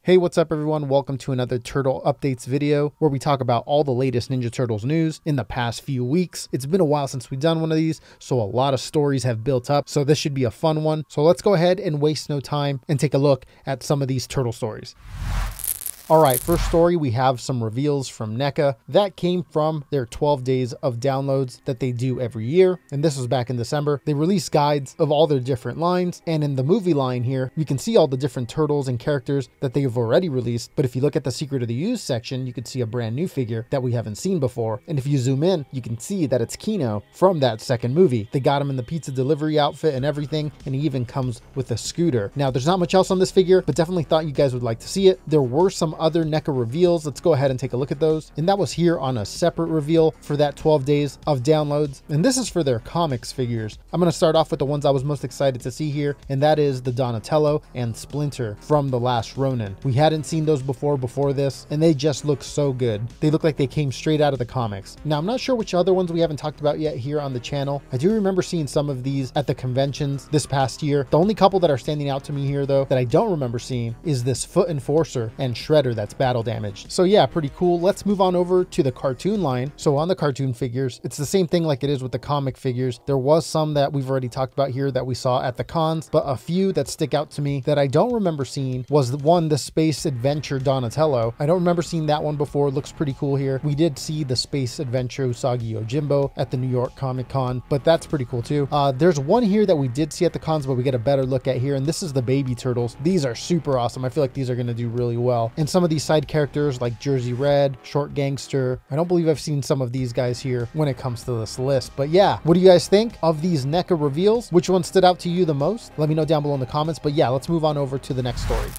Hey, what's up everyone? Welcome to another Turtle Updates video where we talk about all the latest Ninja Turtles news in the past few weeks. It's been a while since we've done one of these, so a lot of stories have built up, so this should be a fun one. So let's go ahead and waste no time and take a look at some of these turtle stories. All right, first story, we have some reveals from NECA that came from their 12 days of downloads that they do every year. And this was back in December. They released guides of all their different lines. And in the movie line here, you can see all the different turtles and characters that they've already released. But if you look at the Secret of the Ooze section, you could see a brand new figure that we haven't seen before. And if you zoom in, you can see that it's Keno from that second movie. They got him in the pizza delivery outfit and everything. And he even comes with a scooter. Now, there's not much else on this figure, but definitely thought you guys would like to see it. There were some other NECA reveals. Let's go ahead and take a look at those. And that was here on a separate reveal for that 12 days of downloads. And this is for their comics figures. I'm going to start off with the ones I was most excited to see here. And that is the Donatello and Splinter from the Last Ronin. We hadn't seen those before this, and they just look so good. They look like they came straight out of the comics. Now, I'm not sure which other ones we haven't talked about yet here on the channel. I do remember seeing some of these at the conventions this past year. The only couple that are standing out to me here, though, that I don't remember seeing is this Foot Enforcer and Shredder that's battle damaged. So yeah, pretty cool. Let's move on over to the cartoon line. So on the cartoon figures, it's the same thing like it is with the comic figures. There was some that we've already talked about here that we saw at the cons, but a few that stick out to me that I don't remember seeing was the Space Adventure Donatello. I don't remember seeing that one before. It looks pretty cool here. We did see the Space Adventure Usagi Yojimbo at the New York Comic Con, but that's pretty cool too. There's one here that we did see at the cons, but we get a better look at here, and this is the Baby Turtles. These are super awesome. I feel like these are going to do really well. And some of these side characters like Jersey Red, Short Gangster. I don't believe I've seen some of these guys here when it comes to this list, but yeah, what do you guys think of these NECA reveals? Which one stood out to you the most? Let me know down below in the comments, but yeah, let's move on over to the next story.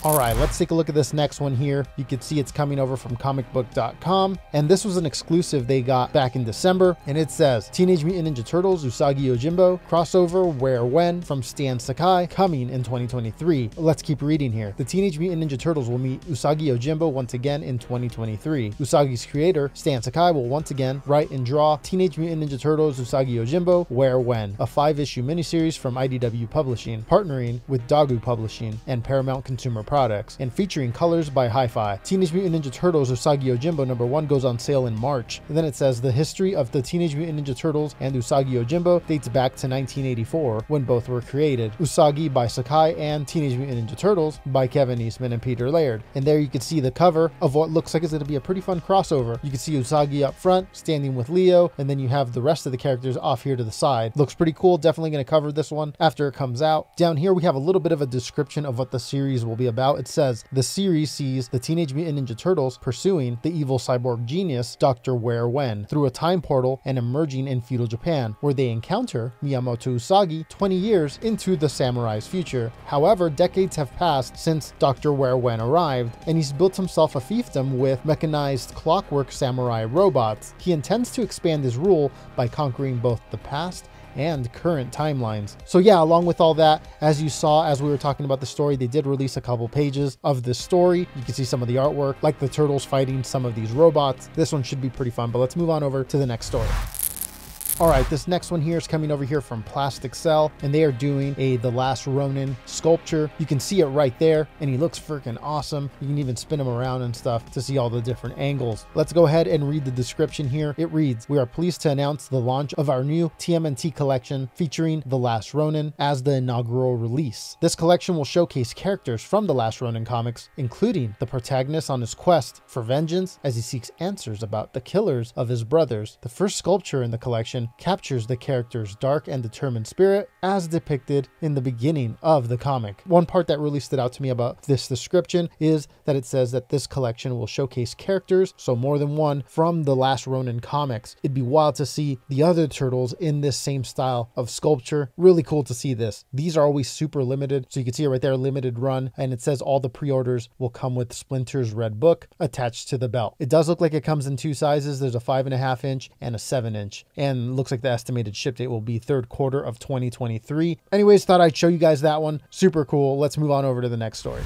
All right, let's take a look at this next one here. You can see it's coming over from comicbook.com, and this was an exclusive they got back in December, and it says Teenage Mutant Ninja Turtles Usagi Yojimbo crossover Where When from Stan Sakai coming in 2023. Let's keep reading here. The Teenage Mutant Ninja Turtles will meet Usagi Yojimbo once again in 2023. Usagi's creator, Stan Sakai, will once again write and draw Teenage Mutant Ninja Turtles Usagi Yojimbo Where When, a 5-issue miniseries from IDW Publishing, partnering with Dagu Publishing and Paramount Consumer Products, and featuring colors by Hi-Fi. Teenage Mutant Ninja Turtles Usagi Yojimbo #1 goes on sale in March. And then it says the history of the Teenage Mutant Ninja Turtles and Usagi Yojimbo dates back to 1984 when both were created. Usagi by Sakai and Teenage Mutant Ninja Turtles by Kevin Eastman and Peter Laird. And there you can see the cover of what looks like it's going to be a pretty fun crossover. You can see Usagi up front standing with Leo, and then you have the rest of the characters off here to the side. Looks pretty cool. Definitely going to cover this one after it comes out. Down here we have a little bit of a description of what the series will be about. It says the series sees the Teenage Mutant Ninja Turtles pursuing the evil cyborg genius Dr. Where When through a time portal and emerging in feudal Japan, where they encounter Miyamoto Usagi 20 years into the samurai's future. However, decades have passed since Dr. Where When arrived, and he's built himself a fiefdom with mechanized clockwork samurai robots. He intends to expand his rule by conquering both the past and current timelines. So yeah, along with all that, as you saw as we were talking about the story, they did release a couple pages of this story. You can see some of the artwork, like the turtles fighting some of these robots. This one should be pretty fun, but let's move on over to the next story. All right, this next one here is coming over here from Plastic Cell, and they are doing the Last Ronin sculpture. You can see it right there, and he looks freaking awesome. You can even spin him around and stuff to see all the different angles. Let's go ahead and read the description here. It reads, "We are pleased to announce the launch of our new TMNT collection featuring the Last Ronin as the inaugural release. This collection will showcase characters from the Last Ronin comics, including the protagonist on his quest for vengeance as he seeks answers about the killers of his brothers. The first sculpture in the collection captures the character's dark and determined spirit as depicted in the beginning of the comic." One part that really stood out to me about this description is that it says that this collection will showcase characters, so more than one, from the Last Ronin comics. It'd be wild to see the other turtles in this same style of sculpture. Really cool to see this. These are always super limited, so you can see it right there, limited run, and it says all the pre-orders will come with Splinter's red book attached to the belt. It does look like it comes in two sizes. There's a 5.5 inch and a 7 inch, and looks like the estimated ship date will be third quarter of 2023. Anyways, thought I'd show you guys that one. Super cool. Let's move on over to the next story.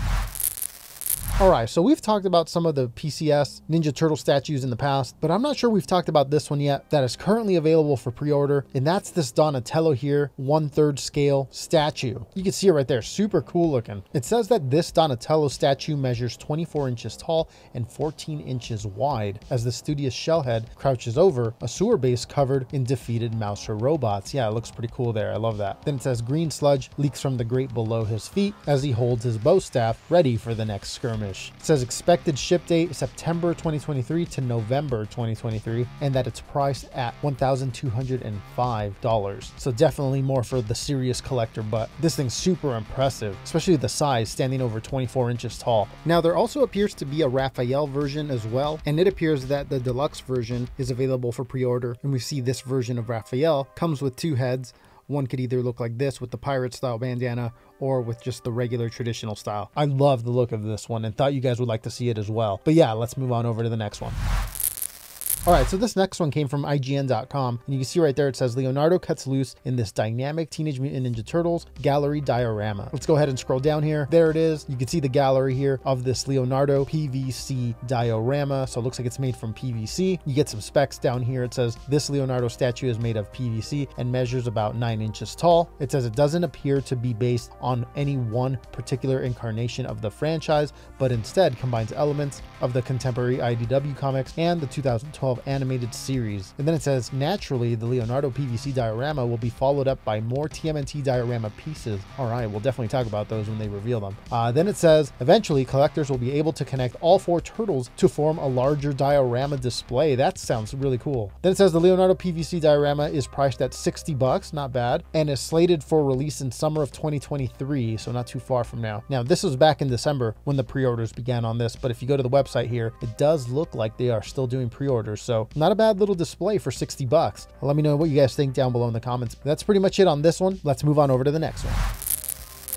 All right, so we've talked about some of the PCS Ninja Turtle statues in the past, but I'm not sure we've talked about this one yet that is currently available for pre-order, and that's this Donatello here, 1/3 scale statue. You can see it right there, super cool looking. It says that this Donatello statue measures 24 inches tall and 14 inches wide as the studious shellhead crouches over a sewer base covered in defeated Mouser robots. Yeah, it looks pretty cool there. I love that. Then it says green sludge leaks from the grate below his feet as he holds his bow staff ready for the next skirmish. It says expected ship date September 2023 to November 2023, and that it's priced at $1,205. So definitely more for the serious collector, but this thing's super impressive, especially the size, standing over 24 inches tall. Now there also appears to be a Raphael version as well, and it appears that the deluxe version is available for pre-order, and we see this version of Raphael comes with 2 heads. One could either look like this with the pirate style bandana or with just the regular traditional style. I love the look of this one and thought you guys would like to see it as well. But yeah, let's move on over to the next one. All right, so this next one came from IGN.com, and you can see right there it says Leonardo cuts loose in this dynamic Teenage Mutant Ninja Turtles gallery diorama. Let's go ahead and scroll down here. There it is. You can see the gallery here of this Leonardo PVC diorama. So it looks like it's made from PVC. You get some specs down here. It says this Leonardo statue is made of PVC and measures about 9 inches tall. It says it doesn't appear to be based on any one particular incarnation of the franchise, but instead combines elements of the contemporary IDW comics and the 2012 animated series. And then it says naturally the Leonardo PVC diorama will be followed up by more TMNT diorama pieces. All right, we'll definitely talk about those when they reveal them. Then it says eventually collectors will be able to connect all 4 turtles to form a larger diorama display. That sounds really cool. Then it says the Leonardo PVC diorama is priced at $60, not bad, and is slated for release in summer of 2023, so not too far from now. Now this was back in December when the pre-orders began on this, but if you go to the website here, it does look like they are still doing pre-orders. So not a bad little display for $60. Let me know what you guys think down below in the comments. That's pretty much it on this one. Let's move on over to the next one.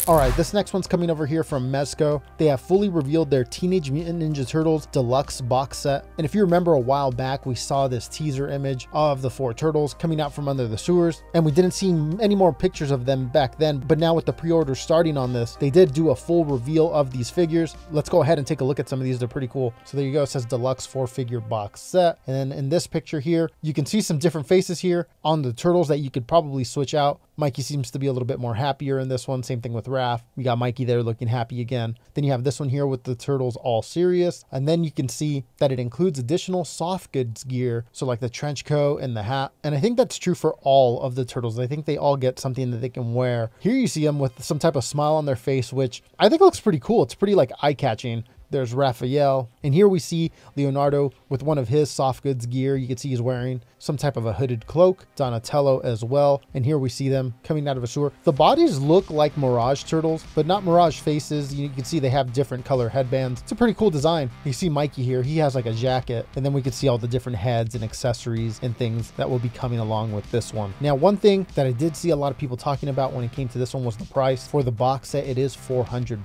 All right, this next one's coming over here from Mezco. They have fully revealed their Teenage Mutant Ninja Turtles deluxe box set. And if you remember a while back, we saw this teaser image of the 4 turtles coming out from under the sewers, and we didn't see any more pictures of them back then. But now with the pre-order starting on this, they did do a full reveal of these figures. Let's go ahead and take a look at some of these. They're pretty cool. So there you go. It says deluxe 4-figure box set. And then in this picture here, you can see some different faces here on the turtles that you could probably switch out. Mikey seems to be a little bit more happier in this one. Same thing with Raph. We got Mikey there looking happy again. Then you have this one here with the turtles all serious. And then you can see that it includes additional soft goods gear. So like the trench coat and the hat. And I think that's true for all of the turtles. I think they all get something that they can wear. Here you see them with some type of smile on their face, which I think looks pretty cool. It's pretty like eye-catching. There's Raphael, and here we see Leonardo with one of his soft goods gear. You can see he's wearing some type of a hooded cloak. Donatello as well, and here we see them coming out of a sewer. The bodies look like Mirage turtles, but not Mirage faces. You can see they have different color headbands. It's a pretty cool design. You see Mikey here, he has like a jacket, and then we can see all the different heads and accessories and things that will be coming along with this one. Now, one thing that I did see a lot of people talking about when it came to this one was the price. For the box set, it is $400.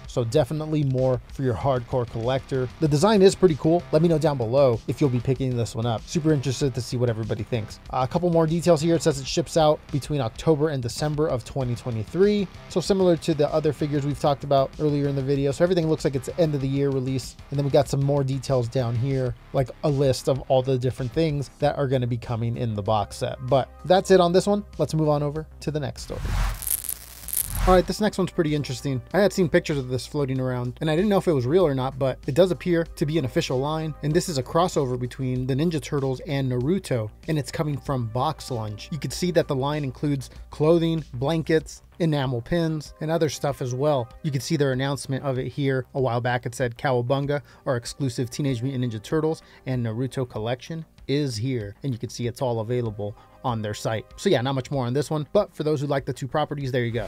So definitely more for your hardcore collector. The design is pretty cool. Let me know down below if you'll be picking this one up. Super interested to see what everybody thinks. A couple more details here. It says it ships out between October and December of 2023. So similar to the other figures we've talked about earlier in the video. So everything looks like it's end of the year release. And then we got some more details down here, like a list of all the different things that are going to be coming in the box set. But that's it on this one. Let's move on over to the next story. All right, this next one's pretty interesting. I had seen pictures of this floating around, and I didn't know if it was real or not, but it does appear to be an official line. And this is a crossover between the Ninja Turtles and Naruto, and it's coming from Box Lunch. You can see that the line includes clothing, blankets, enamel pins, and other stuff as well. You can see their announcement of it here. A while back it said cowabunga, our exclusive Teenage Mutant Ninja Turtles and Naruto collection is here, and you can see it's all available on their site. So yeah, not much more on this one, but for those who like the 2 properties, there you go.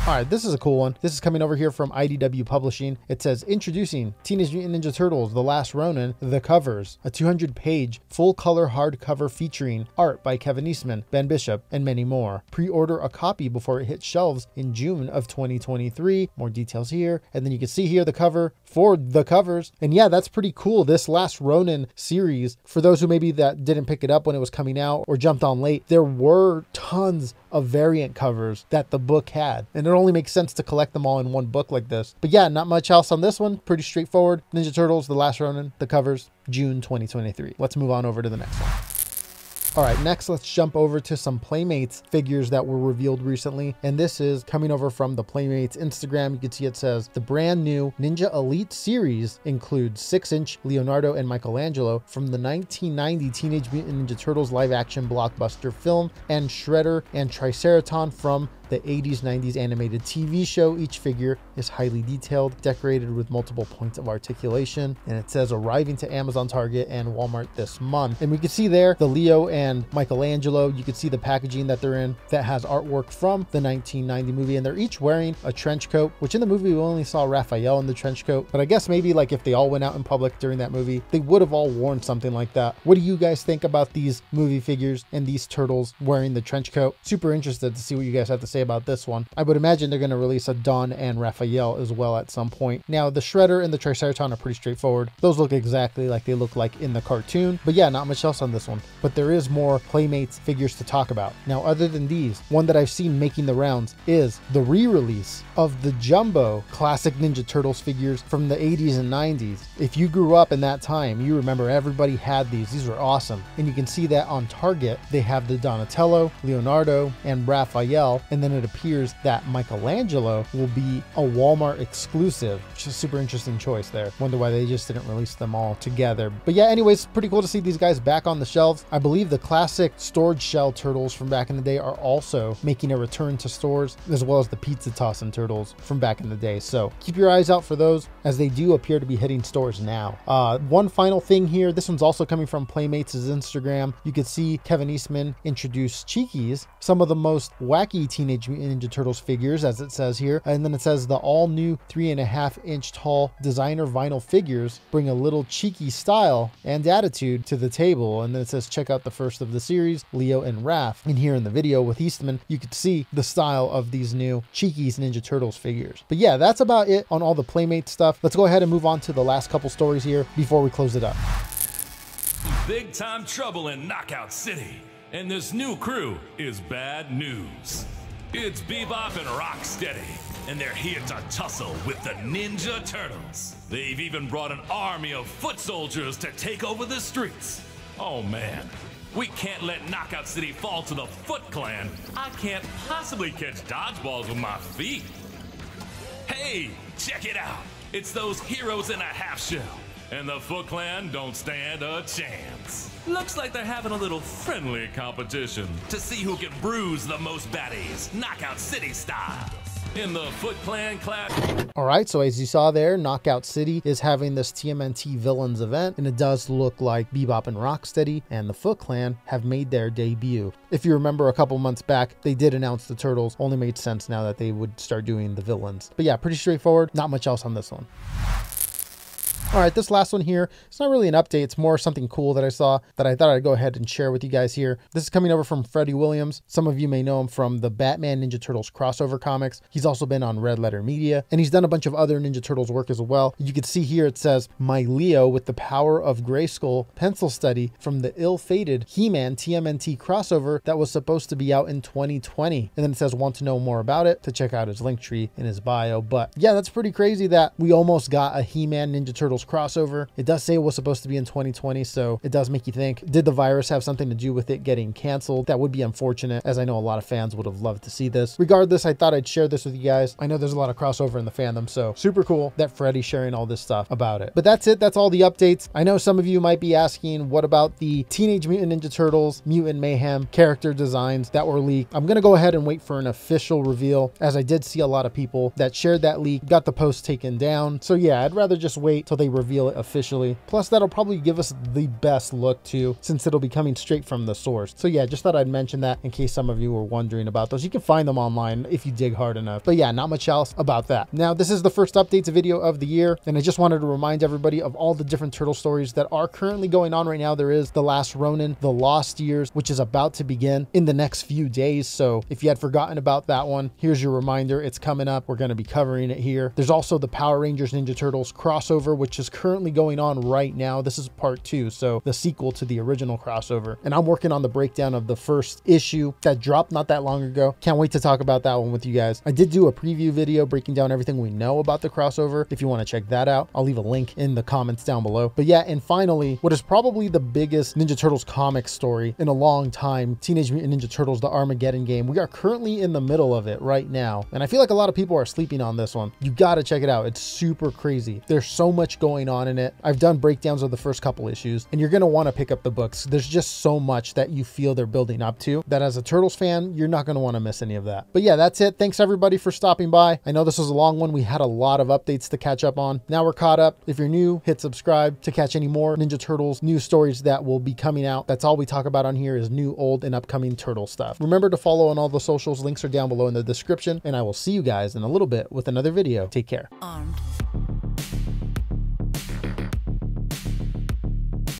All right, this is a cool one. This is coming over here from IDW Publishing. It says, introducing Teenage Mutant Ninja Turtles, The Last Ronin, The Covers, a 200-page full-color hardcover featuring art by Kevin Eastman, Ben Bishop, and many more. Pre-order a copy before it hits shelves in June of 2023. More details here. And then you can see here the cover for The Covers. And yeah, that's pretty cool. This Last Ronin series, for those who maybe that didn't pick it up when it was coming out or jumped on late, there were tons of variant covers that the book had. And it only makes sense to collect them all in one book like this. But yeah, not much else on this one. Pretty straightforward. Ninja Turtles, The Last Ronin, the covers, June 2023. Let's move on over to the next one. All right, next let's jump over to some Playmates figures that were revealed recently. And this is coming over from the Playmates Instagram. You can see it says the brand new Ninja Elite series includes 6-inch Leonardo and Michelangelo from the 1990 Teenage Mutant Ninja Turtles live action blockbuster film, and Shredder and Triceraton from the 80s, 90s animated TV show. Each figure is highly detailed, decorated with multiple points of articulation, and it says arriving to Amazon, Target, and Walmart this month. And we can see there the Leo and Michelangelo. You can see the packaging that they're in that has artwork from the 1990 movie, and they're each wearing a trench coat, which in the movie we only saw Raphael in the trench coat, but I guess maybe like if they all went out in public during that movie, they would have all worn something like that. What do you guys think about these movie figures and these turtles wearing the trench coat? Super interested to see what you guys have to say about this one. I would imagine they're going to release a Don and Raphael as well at some point. Now the Shredder and the Triceraton are pretty straightforward. Those look exactly like they look like in the cartoon, but yeah, not much else on this one. But there is more Playmates figures to talk about. Now, other than these, one that I've seen making the rounds is the re-release of the Jumbo classic Ninja Turtles figures from the 80s and 90s. If you grew up in that time, you remember everybody had these. These were awesome. And you can see that on Target, they have the Donatello, Leonardo, and Raphael, and then it appears that Michelangelo will be a Walmart exclusive, which is a super interesting choice there. Wonder why they just didn't release them all together. But yeah, anyways, pretty cool to see these guys back on the shelves. I believe the classic storage shell turtles from back in the day are also making a return to stores, as well as the pizza tossin' turtles from back in the day. So keep your eyes out for those, as they do appear to be hitting stores now. One final thing here, this one's also coming from Playmates' Instagram. You could see Kevin Eastman introduce Cheekies, some of the most wacky Teenage Mutant Ninja Turtles figures, as it says here. And then it says the all new 3.5-inch tall designer vinyl figures bring a little cheeky style and attitude to the table. And then it says check out the first of the series, Leo and Raph. And here in the video with Eastman, you could see the style of these new Cheekies Ninja Turtles figures. But yeah, that's about it on all the Playmate stuff. Let's go ahead and move on to the last couple stories here before we close it up. Big time trouble in Knockout City, and this new crew is bad news. It's Bebop and Rocksteady, and they're here to tussle with the Ninja Turtles. They've even brought an army of foot soldiers to take over the streets. Oh man, we can't let Knockout City fall to the Foot Clan. I can't possibly catch dodgeballs with my feet. Hey, check it out. It's those heroes in a half shell, and the Foot Clan don't stand a chance. Looks like they're having a little friendly competition to see who can bruise the most baddies, Knockout City style. In the Foot Clan class. All right, so as you saw there, Knockout City is having this TMNT Villains event, and it does look like Bebop and Rocksteady and the Foot Clan have made their debut. If you remember a couple months back, they did announce the Turtles. Only made sense now that they would start doing the villains. But yeah, pretty straightforward. Not much else on this one. All right, this last one here, it's not really an update. It's more something cool that I saw that I thought I'd go ahead and share with you guys here. This is coming over from Freddie Williams. Some of you may know him from the Batman Ninja Turtles crossover comics. He's also been on Red Letter Media, and he's done a bunch of other Ninja Turtles work as well. You can see here it says, My Leo with the Power of Grayskull pencil study from the ill-fated He-Man TMNT crossover that was supposed to be out in 2020. And then it says, want to know more about it? To check out his link tree in his bio. But yeah, that's pretty crazy that we almost got a He-Man Ninja Turtles crossover. It does say it was supposed to be in 2020, so it does make you think, did the virus have something to do with it getting canceled? That would be unfortunate, as I know a lot of fans would have loved to see this. Regardless, I thought I'd share this with you guys. I know there's a lot of crossover in the fandom, so super cool that Freddie's sharing all this stuff about it. But that's it. That's all the updates. I know some of you might be asking, what about the Teenage Mutant Ninja Turtles Mutant Mayhem character designs that were leaked? I'm going to go ahead and wait for an official reveal, as I did see a lot of people that shared that leak, got the post taken down. So yeah, I'd rather just wait till they reveal it officially. Plus, that'll probably give us the best look too, since it'll be coming straight from the source. So yeah, just thought I'd mention that in case some of you were wondering about those. You can find them online if you dig hard enough. But yeah, not much else about that. Now, this is the first updates video of the year, and I just wanted to remind everybody of all the different turtle stories that are currently going on right now. There is The Last Ronin, The Lost Years, which is about to begin in the next few days. So if you had forgotten about that one, here's your reminder. It's coming up. We're going to be covering it here. There's also the Power Rangers Ninja Turtles crossover, which which is currently going on right now. This is part 2, so the sequel to the original crossover. And I'm working on the breakdown of the first issue that dropped not that long ago. Can't wait to talk about that one with you guys. I did do a preview video breaking down everything we know about the crossover. If you want to check that out, I'll leave a link in the comments down below. But yeah, and finally, what is probably the biggest Ninja Turtles comic story in a long time, Teenage Mutant Ninja Turtles, the Armageddon game. We are currently in the middle of it right now. And I feel like a lot of people are sleeping on this one. You got to check it out. It's super crazy. There's so much going on in it. I've done breakdowns of the first couple issues, and you're going to want to pick up the books. There's just so much that you feel they're building up to that as a Turtles fan, you're not going to want to miss any of that. But yeah, that's it. Thanks everybody for stopping by. I know this was a long one. We had a lot of updates to catch up on. Now we're caught up. If you're new, hit subscribe to catch any more Ninja Turtles news stories that will be coming out. That's all we talk about on here is new, old, and upcoming Turtle stuff. Remember to follow on all the socials. Links are down below in the description, and I will see you guys in a little bit with another video. Take care. Armed.